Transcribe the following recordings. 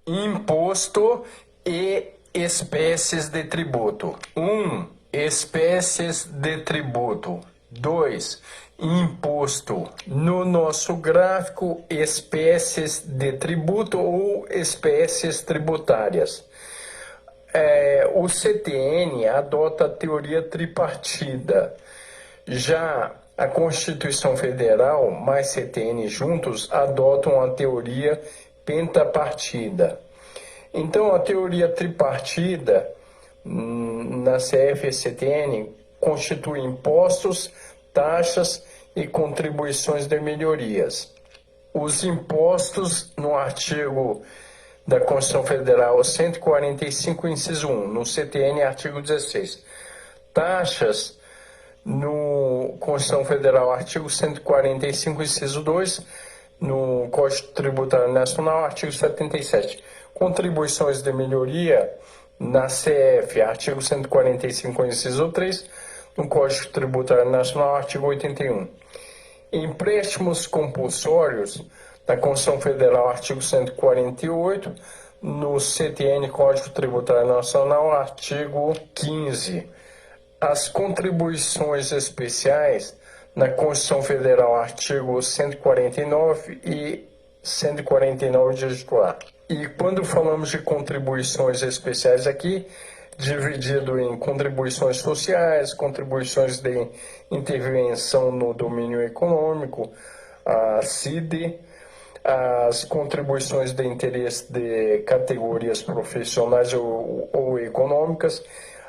Imposto e espécies de tributo. 1. Espécies de tributo. 2. Imposto. No nosso gráfico, espécies de tributo ou espécies tributárias. O CTN adota a teoria tripartida. Já a Constituição Federal, mais CTN juntos, adotam a teoria pentapartida. Então, a teoria tripartida na CF e CTN constitui impostos, taxas e contribuições de melhorias. Os impostos, no artigo da Constituição Federal 145, inciso 1, no CTN, artigo 16. Taxas, no Constituição Federal, artigo 145, inciso 2, no Código Tributário Nacional, artigo 77. Contribuições de melhoria, na CF, artigo 145, inciso 3, no Código Tributário Nacional, artigo 81. Empréstimos compulsórios, na Constituição Federal, artigo 148, no CTN, Código Tributário Nacional, artigo 15. As contribuições especiais, na Constituição Federal, artigo 149 e 149, dígito A. E quando falamos de contribuições especiais aqui, dividido em contribuições sociais, contribuições de intervenção no domínio econômico, a CID, as contribuições de interesse de categorias profissionais ou econômicas,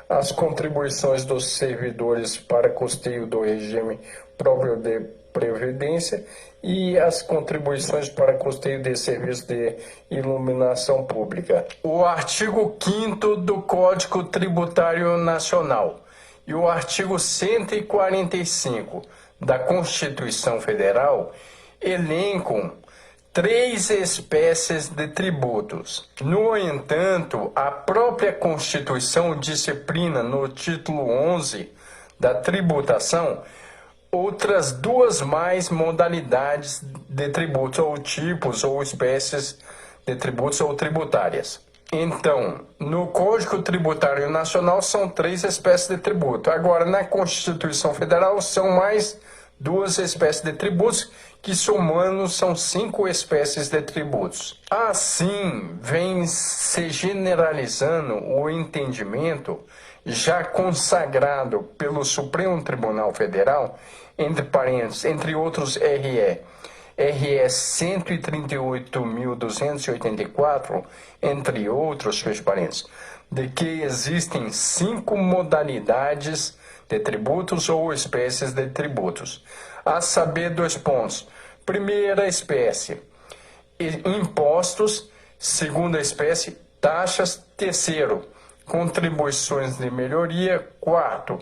as contribuições dos servidores para custeio do regime próprio de previdência e as contribuições para custeio de serviços de iluminação pública. O artigo 5º do Código Tributário Nacional e o artigo 145 da Constituição Federal elencam 3 espécies de tributos. No entanto, a própria Constituição disciplina no título 11 da tributação outras 2 mais modalidades de tributos, ou tipos, ou espécies de tributos ou tributárias. Então, no Código Tributário Nacional são 3 espécies de tributo. Agora, na Constituição Federal são mais 2 espécies de tributos, que somando são 5 espécies de tributos. Assim, vem se generalizando o entendimento já consagrado pelo Supremo Tribunal Federal, entre parênteses, entre outros RE 138.284, entre outros, fecha parênteses, de que existem 5 modalidades de tributos ou espécies de tributos. A saber, 2 pontos. Primeira espécie, impostos. Segunda espécie, taxas. Terceiro, contribuições de melhoria. Quarto,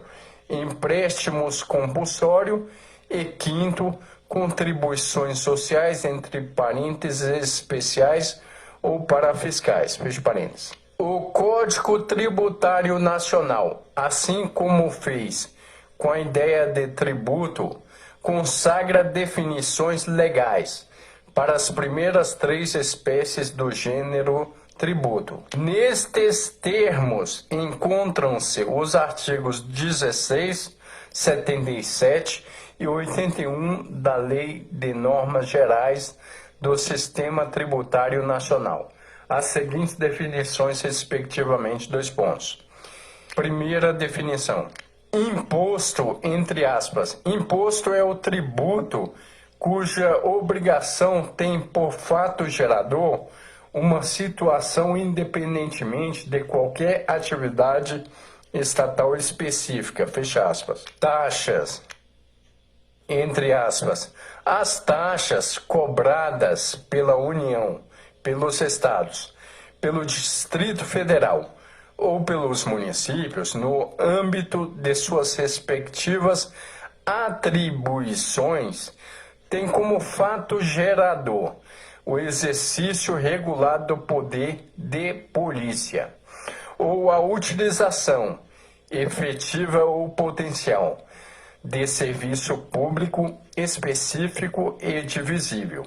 empréstimos compulsórios. E quinto, contribuições sociais, entre parênteses, especiais ou parafiscais, fecha parênteses. O Código Tributário Nacional, assim como fez com a ideia de tributo, consagra definições legais para as primeiras 3 espécies do gênero tributo. Nestes termos encontram-se os artigos 16, 77 e 81 da Lei de Normas Gerais do Sistema Tributário Nacional. As seguintes definições, respectivamente, 2 pontos. Primeira definição. Imposto, entre aspas. Imposto é o tributo cuja obrigação tem por fato gerador uma situação independentemente de qualquer atividade estatal específica, fecha aspas. Taxas, entre aspas. As taxas cobradas pela União, pelos estados, pelo Distrito Federal ou pelos municípios no âmbito de suas respectivas atribuições têm como fato gerador o exercício regular do poder de polícia ou a utilização efetiva ou potencial de serviço público específico e divisível,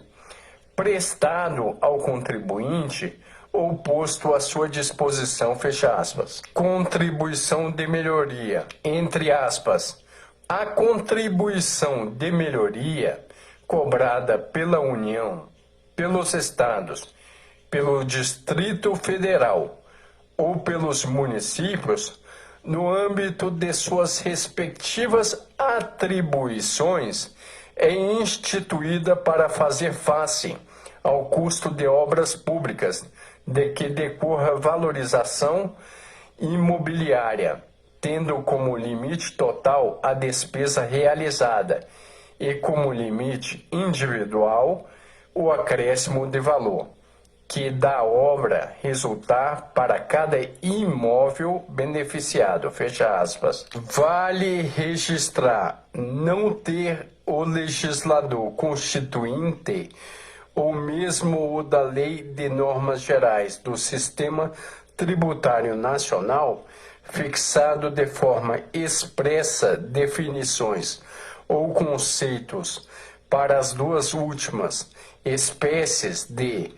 prestado ao contribuinte ou posto à sua disposição, fecha aspas. Contribuição de melhoria, entre aspas. A contribuição de melhoria cobrada pela União, pelos estados, pelo Distrito Federal ou pelos municípios, no âmbito de suas respectivas atribuições, é instituída para fazer face ao custo de obras públicas de que decorra valorização imobiliária, tendo como limite total a despesa realizada e como limite individual o acréscimo de valor que da obra resultar para cada imóvel beneficiado, fecha aspas. Vale registrar não ter o legislador constituinte ou mesmo o da Lei de Normas Gerais do Sistema Tributário Nacional fixado de forma expressa definições ou conceitos para as duas últimas espécies de,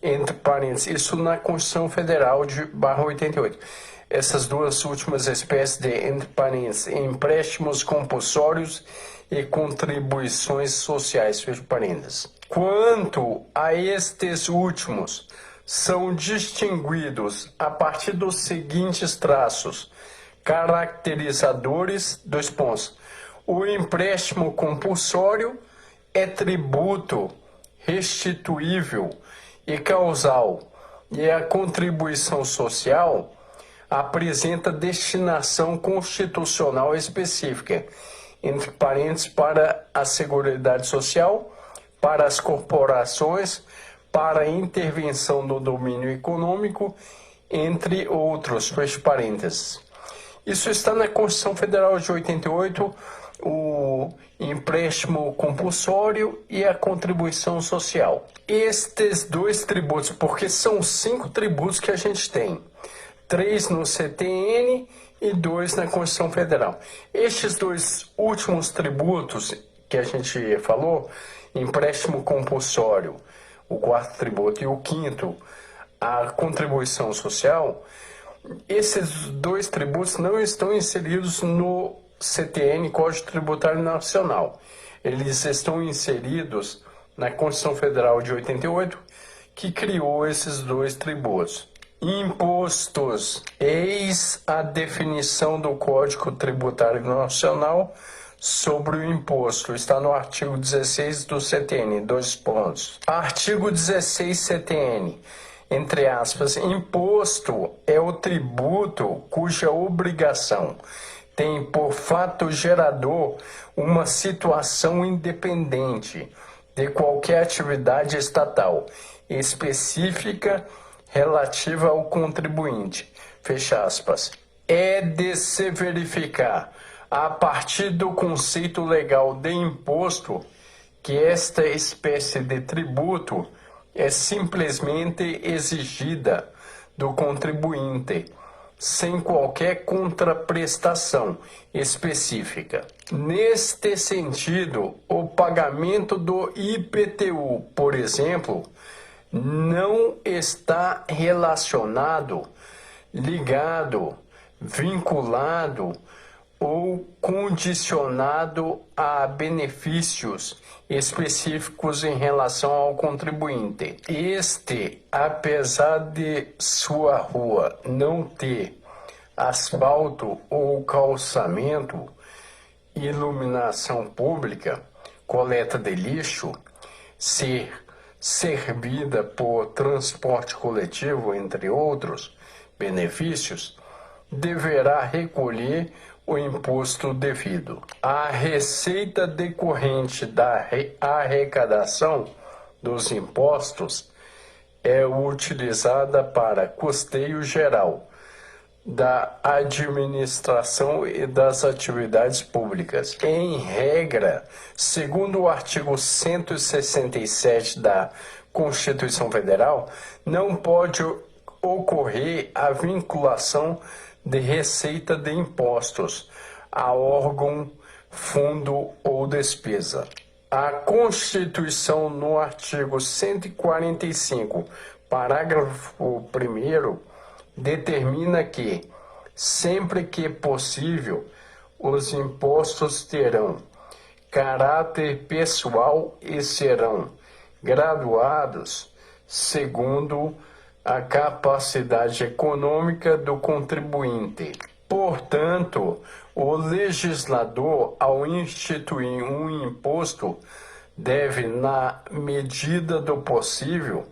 entre parênteses, isso na Constituição Federal de /88, essas duas últimas espécies de, entre parênteses, empréstimos compulsórios e contribuições sociais, fecha parênteses. Quanto a estes últimos, são distinguidos a partir dos seguintes traços caracterizadores, dois pontos. O empréstimo compulsório é tributo restituível e causal, e a contribuição social apresenta destinação constitucional específica, entre parênteses, para a Seguridade Social, para as corporações, para a intervenção no domínio econômico, entre outros, fecha parênteses. Isso está na Constituição Federal de 88, o empréstimo compulsório e a contribuição social. Estes dois tributos, porque são 5 tributos que a gente tem, 3 no CTN e 2 na Constituição Federal. Estes dois últimos tributos que a gente falou, empréstimo compulsório, o 4º tributo, e o 5º, a contribuição social, esses dois tributos não estão inseridos no CTN, Código Tributário Nacional. Eles estão inseridos na Constituição Federal de 88, que criou esses dois tributos. Impostos. Eis a definição do Código Tributário Nacional sobre o imposto. Está no artigo 16 do CTN, 2 pontos. Artigo 16 CTN, entre aspas, imposto é o tributo cuja obrigação tem por fato gerador uma situação independente de qualquer atividade estatal específica relativa ao contribuinte, fecha aspas. É de se verificar, a partir do conceito legal de imposto, que esta espécie de tributo é simplesmente exigida do contribuinte, sem qualquer contraprestação específica. Neste sentido, o pagamento do IPTU, por exemplo, não está relacionado, ligado, vinculado ou condicionado a benefícios específicos em relação ao contribuinte. Este, apesar de sua rua não ter asfalto ou calçamento, iluminação pública, coleta de lixo, ser servida por transporte coletivo, entre outros benefícios, deverá recolher o imposto devido. A receita decorrente da arrecadação dos impostos é utilizada para custeio geral da administração e das atividades públicas. Em regra, segundo o artigo 167 da Constituição Federal, não pode ocorrer a vinculação de receita de impostos a órgão, fundo ou despesa. A Constituição, no artigo 145, Parágrafo 1º determina que, sempre que possível, os impostos terão caráter pessoal e serão graduados segundo a capacidade econômica do contribuinte. Portanto, o legislador, ao instituir um imposto, deve, na medida do possível,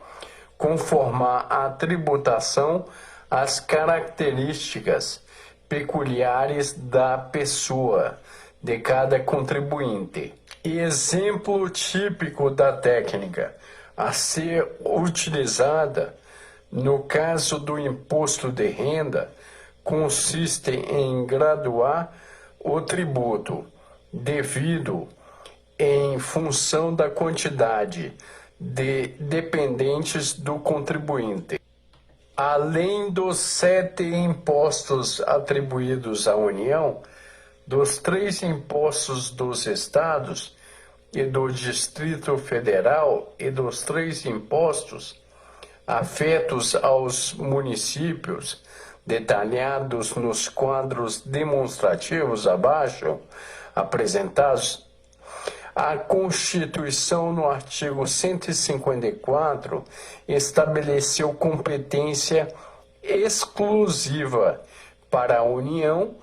conformar a tributação às características peculiares da pessoa, de cada contribuinte. Exemplo típico da técnica a ser utilizada no caso do imposto de renda consiste em graduar o tributo devido em função da quantidade de dependentes do contribuinte. Além dos 7 impostos atribuídos à União, dos 3 impostos dos estados e do Distrito Federal e dos 3 impostos afetos aos municípios, detalhados nos quadros demonstrativos abaixo apresentados, a Constituição, no artigo 154, estabeleceu competência exclusiva para a União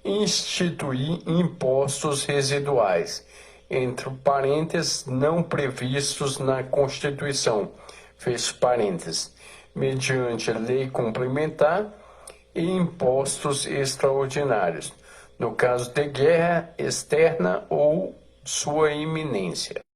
instituir impostos residuais, entre parênteses, não previstos na Constituição, fecha parênteses, mediante lei complementar e impostos extraordinários, no caso de guerra externa ou sua iminência.